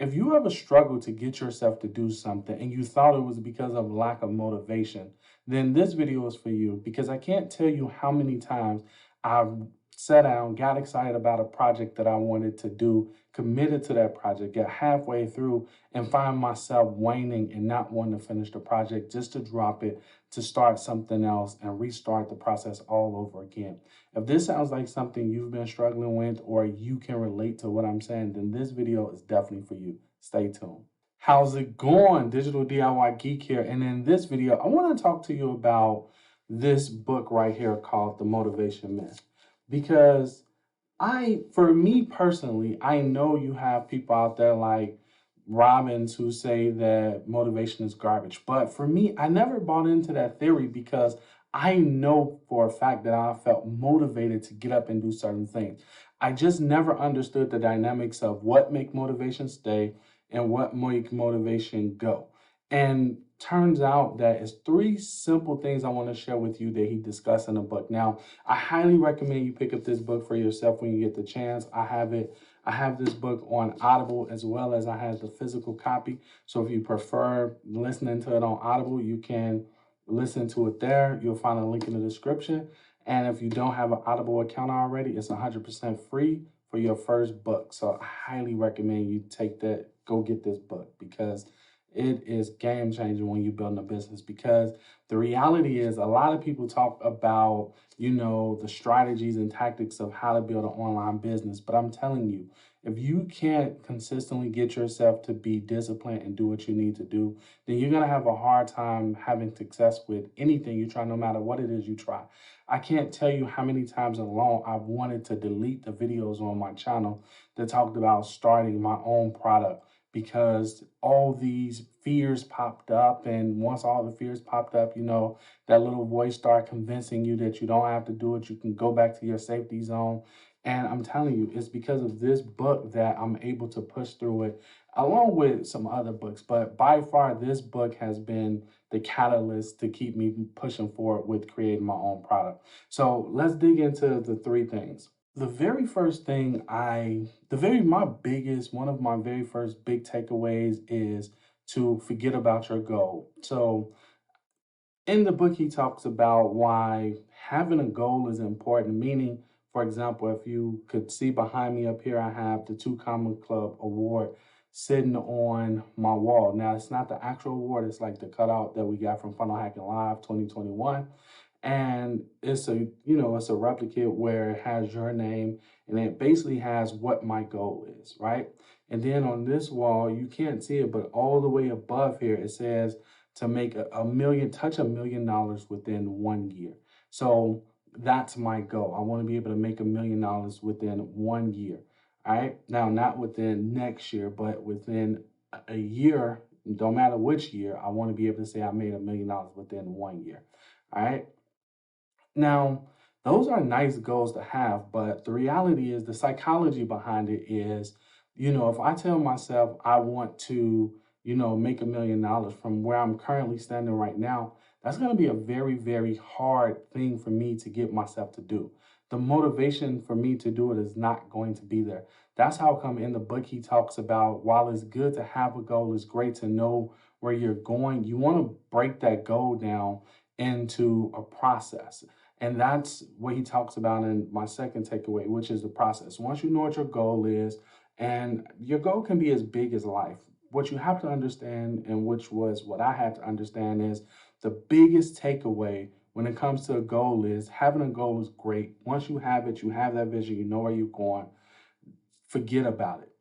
If you ever struggle to get yourself to do something and you thought it was because of lack of motivation, then this video is for you because I can't tell you how many times I've sat down, got excited about a project that I wanted to do, committed to that project, get halfway through, and find myself waning and not wanting to finish the project just to drop it, to start something else and restart the process all over again. If this sounds like something you've been struggling with or you can relate to what I'm saying, then this video is definitely for you. Stay tuned. How's it going? Digital DIY Geek here. And in this video, I want to talk to you about this book right here called The Motivation Myth. Because for me personally, I know you have people out there like Robbins who say that motivation is garbage. But for me, I never bought into that theory because I know for a fact that I felt motivated to get up and do certain things. I just never understood the dynamics of what make motivation stay and what make motivation go. And turns out that it's three simple things I want to share with you that he discussed in the book. Now, I highly recommend you pick up this book for yourself when you get the chance. I have this book on Audible as well as I have the physical copy. So if you prefer listening to it on Audible, you can listen to it there. You'll find a link in the description. And if you don't have an Audible account already, it's 100% free for your first book. So I highly recommend you go get this book because it is game changing when you're building a business. Because the reality is a lot of people talk about, the strategies and tactics of how to build an online business. But I'm telling you, if you can't consistently get yourself to be disciplined and do what you need to do, then you're going to have a hard time having success with anything you try, no matter what it is you try. I can't tell you how many times alone I've wanted to delete the videos on my channel that talked about starting my own product because all these fears popped up. And once all the fears popped up, that little voice started convincing you that you don't have to do it. You can go back to your safety zone. And I'm telling you, it's because of this book that I'm able to push through it, along with some other books. But by far, this book has been the catalyst to keep me pushing forward with creating my own product. So let's dig into the three things. The very first thing one of my very first big takeaways is to forget about your goal. So in the book, he talks about why having a goal is important, meaning, for example, if you could see behind me up here, I have the Two Comma Club Award sitting on my wall. Now, it's not the actual award, it's like the cutout that we got from Funnel Hacking Live 2021. And it's a replicate where it has your name and it basically has what my goal is, right? And then on this wall, you can't see it, but all the way above here, it says to make touch $1 million within 1 year. So that's my goal. I want to be able to make $1 million within 1 year. All right. Now, not within next year, but within a year, don't matter which year, I want to be able to say I made $1 million within 1 year. All right. Now, those are nice goals to have, but the reality is the psychology behind it is, if I tell myself I want to, make $1 million from where I'm currently standing right now, that's going to be a very, very hard thing for me to get myself to do. The motivation for me to do it is not going to be there. That's how come in the book he talks about while it's good to have a goal, it's great to know where you're going. You want to break that goal down into a process. And that's what he talks about in my second takeaway, which is the process. Once you know what your goal is, and your goal can be as big as life. What you have to understand, and which was what I had to understand, is the biggest takeaway when it comes to a goal is having a goal is great. Once you have it, you have that vision, you know where you're going, forget about it.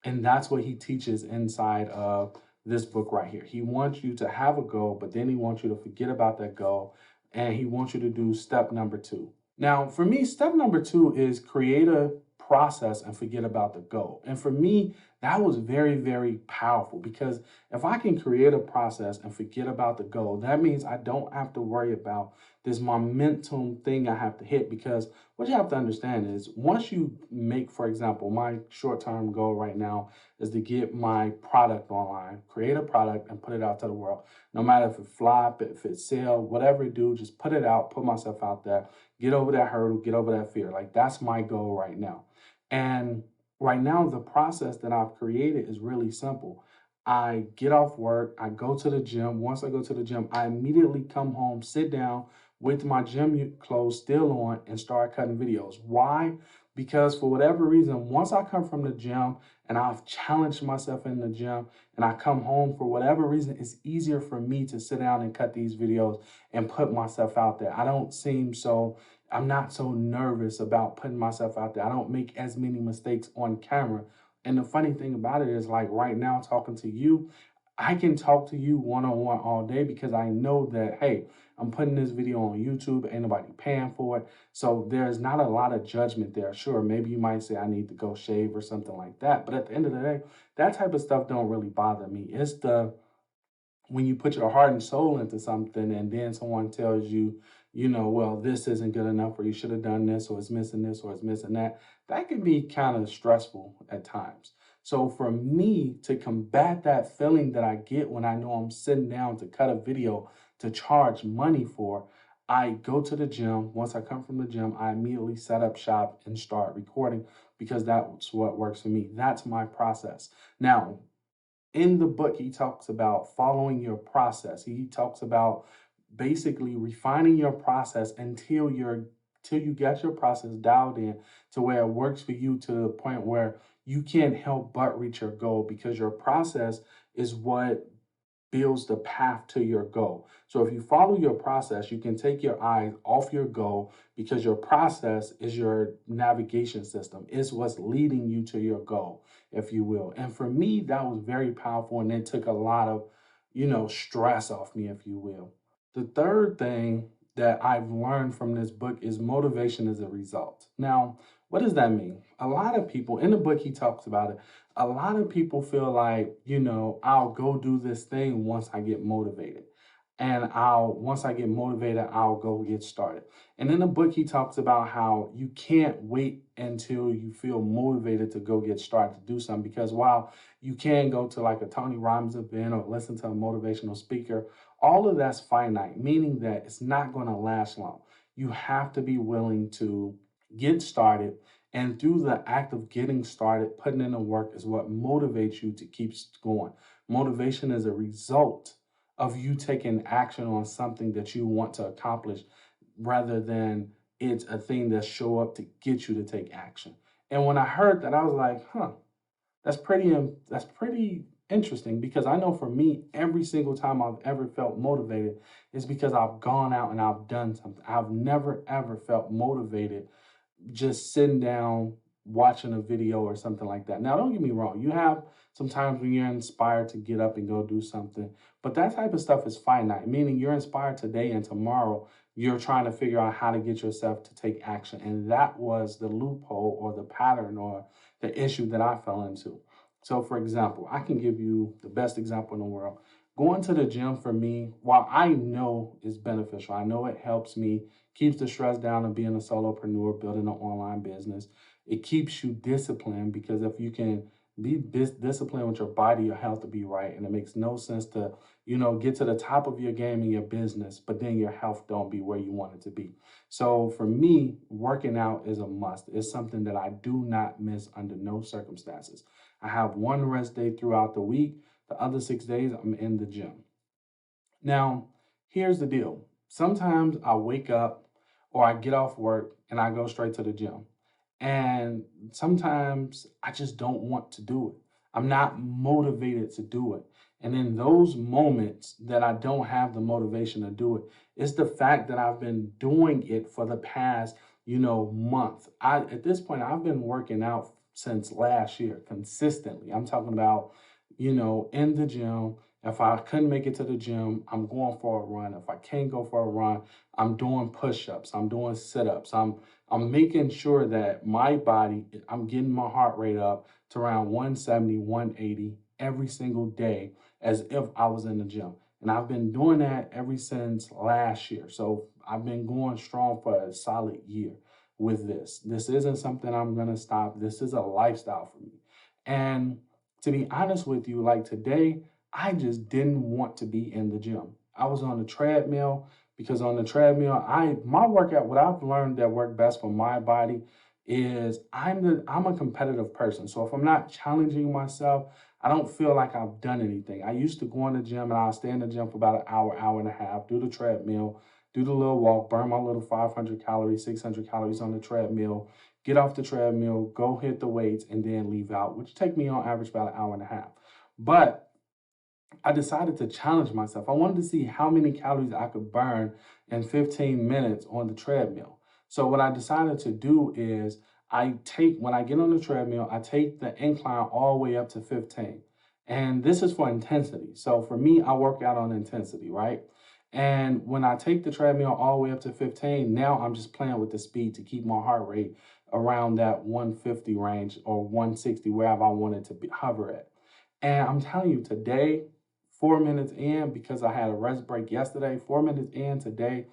And that's what he teaches inside of this book right here. He wants you to have a goal, but then he wants you to forget about that goal. And he wants you to do step number 2. Now, for me, step number 2 is create a process and forget about the goal. And for me, that was very, very powerful because if I can create a process and forget about the goal, that means I don't have to worry about this momentum thing I have to hit. Because what you have to understand is once you make, for example, my short-term goal right now is to get my product online, create a product and put it out to the world. No matter if it flop, if it sell, whatever it do, just put it out, put myself out there, get over that hurdle, get over that fear. Like that's my goal right now. And Right now, the process that I've created is really simple. I get off work, I go to the gym. Once I go to the gym, I immediately come home, sit down with my clothes still on, and start cutting videos. Why? Because for whatever reason, once I come from the gym and I've challenged myself in the gym and I come home, for whatever reason, it's easier for me to sit down and cut these videos and put myself out there. I'm not so nervous about putting myself out there. I don't make as many mistakes on camera. And the funny thing about it is, like right now, talking to you, I can talk to you one on one all day because I know that, hey, I'm putting this video on YouTube, ain't nobody paying for it. So there's not a lot of judgment there. Sure, maybe you might say I need to go shave or something like that. But at the end of the day, that type of stuff don't really bother me. It's the when you put your heart and soul into something and then someone tells you, well, this isn't good enough, or you should have done this, or it's missing this, or it's missing that, that can be kind of stressful at times. So for me to combat that feeling that I get when I know I'm sitting down to cut a video to charge money for, I go to the gym. Once I come from the gym, I immediately set up shop and start recording because that's what works for me. That's my process. Now, in the book, he talks about following your process. He talks about basically refining your process till you get your process dialed in to where it works for you to the point where you can't help but reach your goal because your process is what builds the path to your goal. So if you follow your process, you can take your eyes off your goal because your process is your navigation system. It's what's leading you to your goal, if you will. And for me, that was very powerful and it took a lot of, stress off me, if you will. The third thing that I've learned from this book is motivation is a result. Now, what does that mean? A lot of people in the book, he talks about it. A lot of people feel like, I'll go do this thing once I get motivated. And once I get motivated, I'll go get started. And in the book, he talks about how you can't wait until you feel motivated to go get started to do something. Because while you can go to like a Tony Robbins event or listen to a motivational speaker, all of that's finite, meaning that it's not going to last long. You have to be willing to get started. And through the act of getting started, putting in the work is what motivates you to keep going. Motivation is a result of you taking action on something that you want to accomplish rather than it's a thing that show up to get you to take action. And when I heard that, I was like, that's pretty interesting because I know for me, every single time I've ever felt motivated is because I've gone out and I've done something. I've never ever felt motivated just sitting down watching a video or something like that. Now, don't get me wrong. You have some times when you're inspired to get up and go do something, but that type of stuff is finite, meaning you're inspired today and tomorrow you're trying to figure out how to get yourself to take action. And that was the loophole or the pattern or the issue that I fell into. So, for example, I can give you the best example in the world. Going to the gym for me, while I know is beneficial, I know it helps me, keeps the stress down of being a solopreneur, building an online business. It keeps you disciplined because if you can be disciplined with your body, your health to be right. And it makes no sense to, get to the top of your game in your business, but then your health don't be where you want it to be. So for me, working out is a must. It's something that I do not miss under no circumstances. I have one rest day throughout the week. The other 6 days, I'm in the gym. Now, here's the deal. Sometimes I wake up or I get off work and I go straight to the gym. And sometimes I just don't want to do it. I'm not motivated to do it. And in those moments that I don't have the motivation to do it, it's the fact that I've been doing it for the past, month. At this point, I've been working out since last year consistently. I'm talking about, in the gym. If I couldn't make it to the gym, I'm going for a run. If I can't go for a run, I'm doing push-ups. I'm doing sit-ups. I'm making sure that my body, I'm getting my heart rate up to around 170, 180 every single day as if I was in the gym. And I've been doing that ever since last year. So I've been going strong for a solid year with this. This isn't something I'm going to stop. This is a lifestyle for me. And to be honest with you, like today, I just didn't want to be in the gym. I was on the treadmill because on the treadmill, my workout, what I've learned that worked best for my body is I'm a competitive person. So if I'm not challenging myself, I don't feel like I've done anything. I used to go in the gym and I'll stay in the gym for about an hour, hour and a half, do the treadmill, do the little walk, burn my little 500 calories, 600 calories on the treadmill, get off the treadmill, go hit the weights, and then leave out, which take me on average about an hour and a half. But I decided to challenge myself. I wanted to see how many calories I could burn in 15 minutes on the treadmill. So what I decided to do is when I get on the treadmill, I take the incline all the way up to 15. And this is for intensity. So for me, I work out on intensity, right? And when I take the treadmill all the way up to 15, now I'm just playing with the speed to keep my heart rate around that 150 range or 160, wherever I want it to hover at. And I'm telling you, today, 4 minutes in, because I had a rest break yesterday, 4 minutes in today,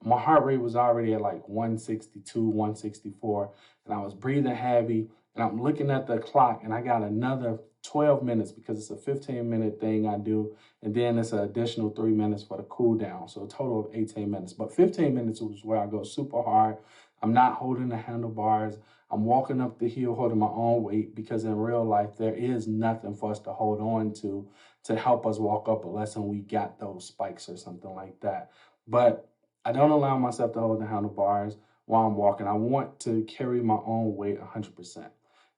my heart rate was already at like 162, 164, and I was breathing heavy. And I'm looking at the clock, and I got another 12 minutes because it's a 15-minute thing I do, and then it's an additional 3 minutes for the cool down. So a total of 18 minutes. But 15 minutes was where I go super hard. I'm not holding the handlebars. I'm walking up the hill holding my own weight, because in real life, there is nothing for us to hold on to help us walk up unless we got those spikes or something like that. But I don't allow myself to hold the handlebars while I'm walking. I want to carry my own weight 100%.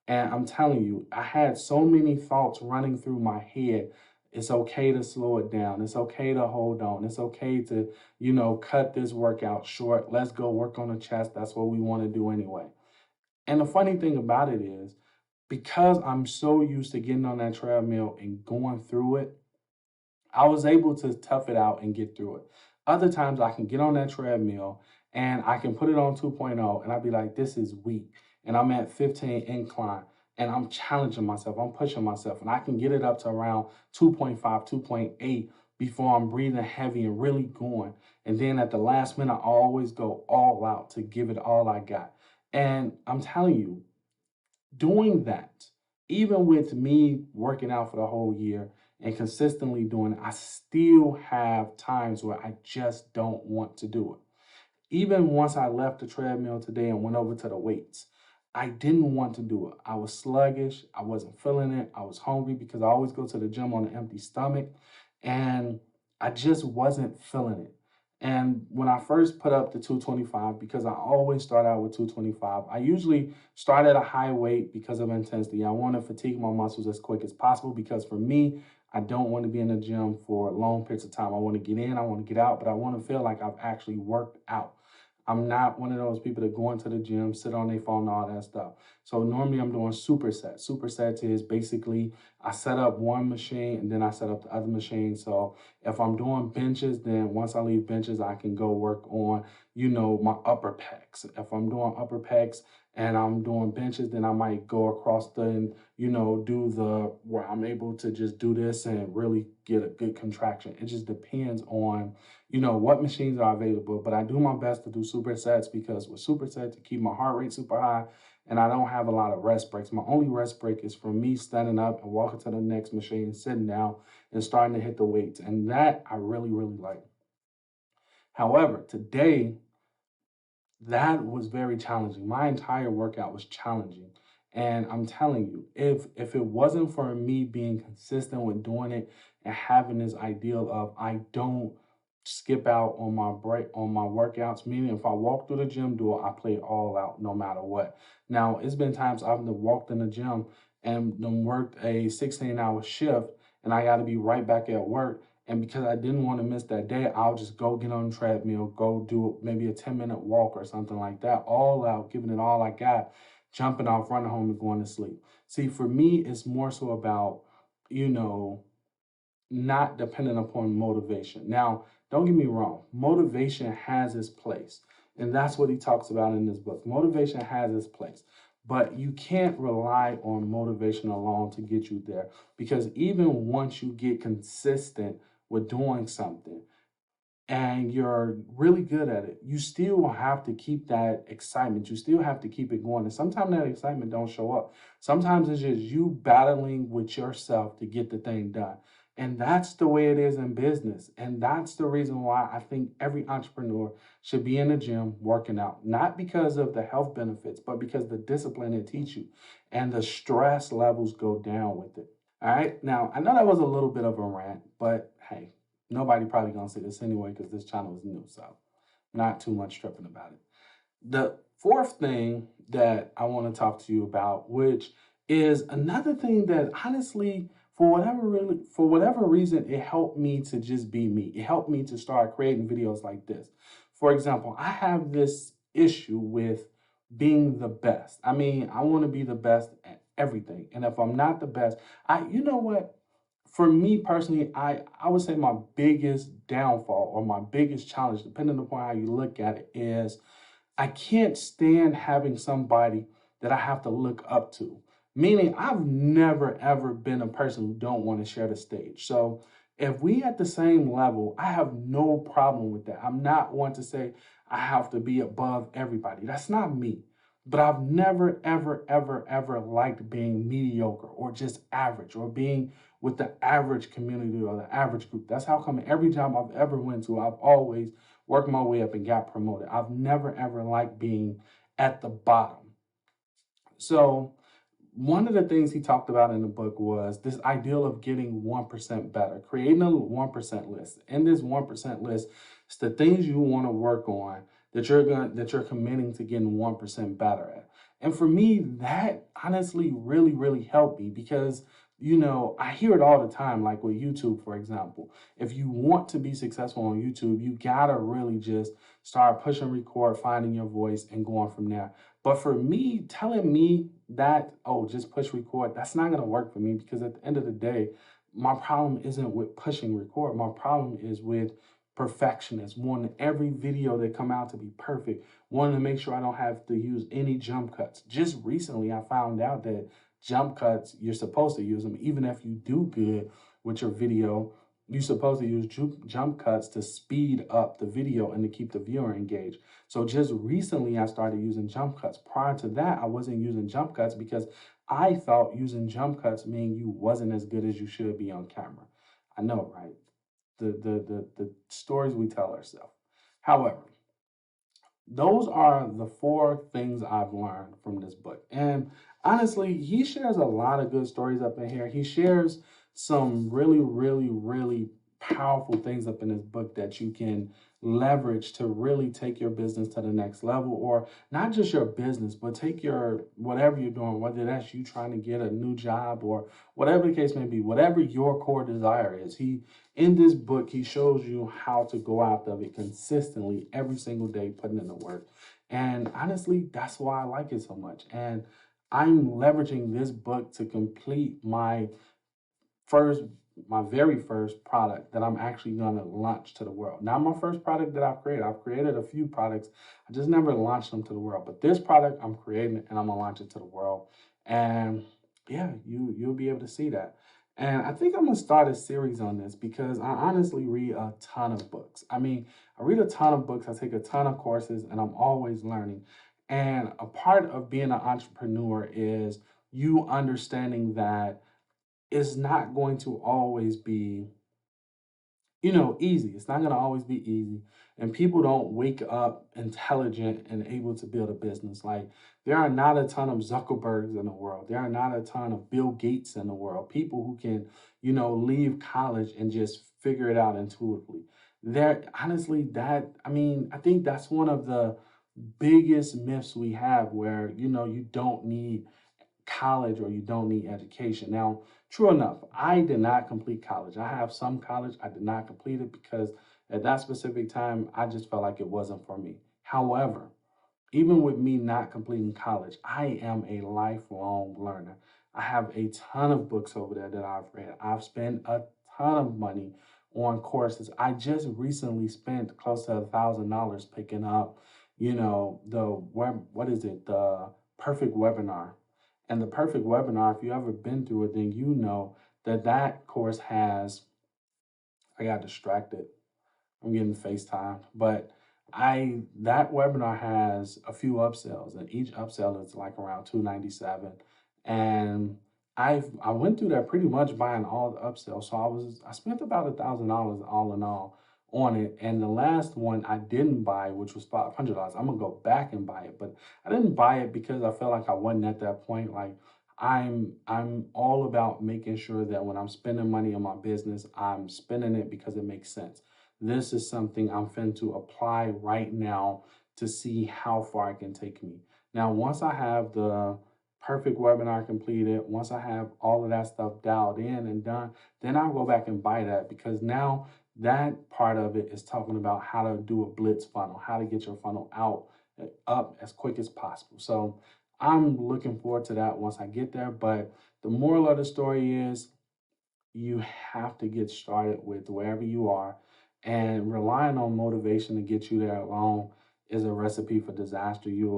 And I'm telling you, I had so many thoughts running through my head. It's okay to slow it down. It's okay to hold on. It's okay to, cut this workout short. Let's go work on the chest. That's what we want to do anyway. And the funny thing about it is, because I'm so used to getting on that treadmill and going through it, I was able to tough it out and get through it. Other times I can get on that treadmill and I can put it on 2.0 and I'd be like, this is weak. And I'm at 15 incline and I'm challenging myself. I'm pushing myself and I can get it up to around 2.5, 2.8 before I'm breathing heavy and really going. And then at the last minute, I always go all out to give it all I got. And I'm telling you, doing that, even with me working out for the whole year and consistently doing it, I still have times where I just don't want to do it. Even once I left the treadmill today and went over to the weights, I didn't want to do it. I was sluggish. I wasn't feeling it. I was hungry because I always go to the gym on an empty stomach. And I just wasn't feeling it. And when I first put up the 225, because I always start out with 225, I usually start at a high weight because of intensity. I want to fatigue my muscles as quick as possible because for me, I don't want to be in the gym for long periods of time. I want to get in, I want to get out, but I want to feel like I've actually worked out. I'm not one of those people that go into the gym, sit on their phone, and all that stuff. So normally I'm doing supersets. Supersets is basically I set up one machine and then I set up the other machine. So if I'm doing benches, then once I leave benches, I can go work on, my upper pecs. If I'm doing upper pecs and I'm doing benches, then I might go across do where I'm able to just do this and really get a good contraction. It just depends on what machines are available, but I do my best to do supersets because with supersets, to keep my heart rate super high and I don't have a lot of rest breaks. My only rest break is from me standing up and walking to the next machine, sitting down and starting to hit the weights. And that I really, really like. However, today, that was very challenging. My entire workout was challenging. And I'm telling you, if it wasn't for me being consistent with doing it and having this ideal of I don't skip out on my break on my workouts, meaning if I walk through the gym door, I play all out no matter what. Now, it's been times I've walked in the gym and then worked a 16-hour shift and I got to be right back at work. And because I didn't want to miss that day, I'll just go get on the treadmill, go do maybe a 10-minute walk or something like that, all out, giving it all I got, jumping off, running home, and going to sleep. See, for me, it's more so about, you know, not dependent upon motivation. Now, don't get me wrong, motivation has its place. And that's what he talks about in this book. Motivation has its place. But you can't rely on motivation alone to get you there. Because even once you get consistent with doing something and you're really good at it, you still have to keep that excitement. You still have to keep it going. And sometimes that excitement don't show up. Sometimes it's just you battling with yourself to get the thing done. And that's the way it is in business. And that's the reason why I think every entrepreneur should be in the gym working out, not because of the health benefits, but because the discipline it teaches you and the stress levels go down with it. All right. Now, I know that was a little bit of a rant, but hey, nobody probably gonna see this anyway because this channel is new, so not too much tripping about it. The fourth thing that I want to talk to you about, which is another thing that honestly, for whatever reason, it helped me to just be me. It helped me to start creating videos like this. For example, I have this issue with being the best. I mean, I want to be the best at everything. And if I'm not the best, you know what? For me personally, I would say my biggest downfall or my biggest challenge, depending upon how you look at it, is I can't stand having somebody that I have to look up to. Meaning, I've never ever been a person who don't want to share the stage. So if we at the same level, I have no problem with that. I'm not one to say I have to be above everybody. That's not me. But I've never, ever, ever, ever liked being mediocre or just average or being with the average community or the average group. That's how come every job I've ever went to, I've always worked my way up and got promoted. I've never ever liked being at the bottom. So one of the things he talked about in the book was this ideal of getting 1% better, creating a 1% list. In this 1% list, it's the things you want to work on that you're committing to getting 1% better at. And for me, that honestly really, really helped me because I hear it all the time, like with YouTube, for example. If you want to be successful on YouTube, you gotta really just start pushing record, finding your voice, and going from there. But for me, telling me that, oh, just push record, that's not gonna work for me because at the end of the day, my problem isn't with pushing record. My problem is with perfectionist, wanting every video that come out to be perfect, wanting to make sure I don't have to use any jump cuts. Just recently, I found out that jump cuts, you're supposed to use them. Even if you do good with your video, you're supposed to use jump cuts to speed up the video and to keep the viewer engaged. So just recently, I started using jump cuts. Prior to that, I wasn't using jump cuts because I thought using jump cuts mean you wasn't as good as you should be on camera. I know, right? The stories we tell ourselves. However, those are the four things I've learned from this book. And honestly, he shares a lot of good stories up in here. He shares some really, really, really powerful things up in this book that you can leverage to really take your business to the next level, or not just your business, but take your whatever you're doing, whether that's you trying to get a new job or whatever the case may be, whatever your core desire is. In this book, he shows you how to go after it consistently every single day, putting in the work. And honestly, that's why I like it so much. And I'm leveraging this book to complete first my very first product that I'm actually going to launch to the world. Not my first product that I've created. I've created a few products. I just never launched them to the world. But this product, I'm creating it and I'm going to launch it to the world. And yeah, you'll be able to see that. And I think I'm going to start a series on this because I honestly read a ton of books. I mean, I read a ton of books. I take a ton of courses and I'm always learning. And a part of being an entrepreneur is you understanding that it's not going to always be, easy. It's not going to always be easy. And people don't wake up intelligent and able to build a business. Like, there are not a ton of Zuckerbergs in the world. There are not a ton of Bill Gates in the world. People who can, leave college and just figure it out intuitively. Honestly, I think that's one of the biggest myths we have where, you don't need college or you don't need education. Now, true enough, I did not complete college. I have some college. I did not complete it because at that specific time, I just felt like it wasn't for me. However, even with me not completing college, I am a lifelong learner. I have a ton of books over there that I've read. I've spent a ton of money on courses. I just recently spent close to $1,000 picking up, the perfect webinar. And the perfect webinar, if you ever been through it, then you know that course has, I got distracted. I'm getting FaceTime, but that webinar has a few upsells, and each upsell is like around $297. And I went through that pretty much buying all the upsells. So I spent about $1,000 all in all on it. And the last one I didn't buy, which was $500. I'm gonna go back and buy it, but I didn't buy it because I felt like I wasn't at that point. Like I'm all about making sure that when I'm spending money on my business, I'm spending it because it makes sense. This is something I'm finna to apply right now to see how far it can take me. Now, once I have the perfect webinar completed, once I have all of that stuff dialed in and done, then I'll go back and buy that, because now that part of it is talking about how to do a blitz funnel, how to get your funnel out up as quick as possible. So I'm looking forward to that once I get there. But the moral of the story is you have to get started with wherever you are, and relying on motivation to get you there alone is a recipe for disaster. You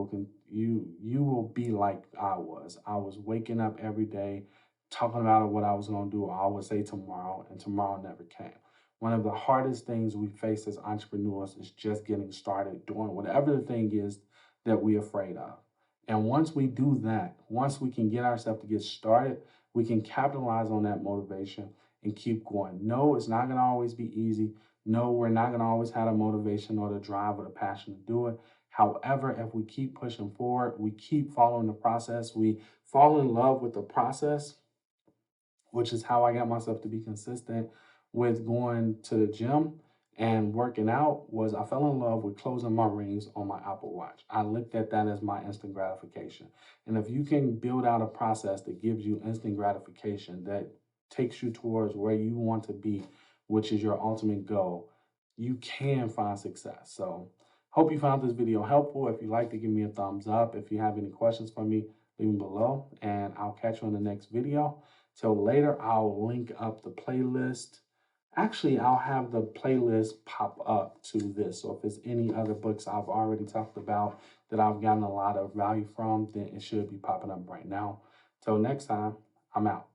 will be like I was. I was waking up every day talking about what I was going to do. I would say tomorrow, and tomorrow never came. One of the hardest things we face as entrepreneurs is just getting started doing whatever the thing is that we're afraid of. And once we do that, once we can get ourselves to get started, we can capitalize on that motivation and keep going. No, it's not going to always be easy. No, we're not going to always have the motivation or the drive or the passion to do it. However, if we keep pushing forward, we keep following the process, we fall in love with the process, which is how I got myself to be consistent with going to the gym and working out. Was I fell in love with closing my rings on my Apple Watch. I looked at that as my instant gratification. And if you can build out a process that gives you instant gratification, that takes you towards where you want to be, which is your ultimate goal, you can find success. So hope you found this video helpful. If you'd like to give me a thumbs up, if you have any questions for me, leave them below, and I'll catch you in the next video. Till later, I'll link up the playlist. Actually, I'll have the playlist pop up to this. So if it's any other books I've already talked about that I've gotten a lot of value from, then it should be popping up right now. Till next time, I'm out.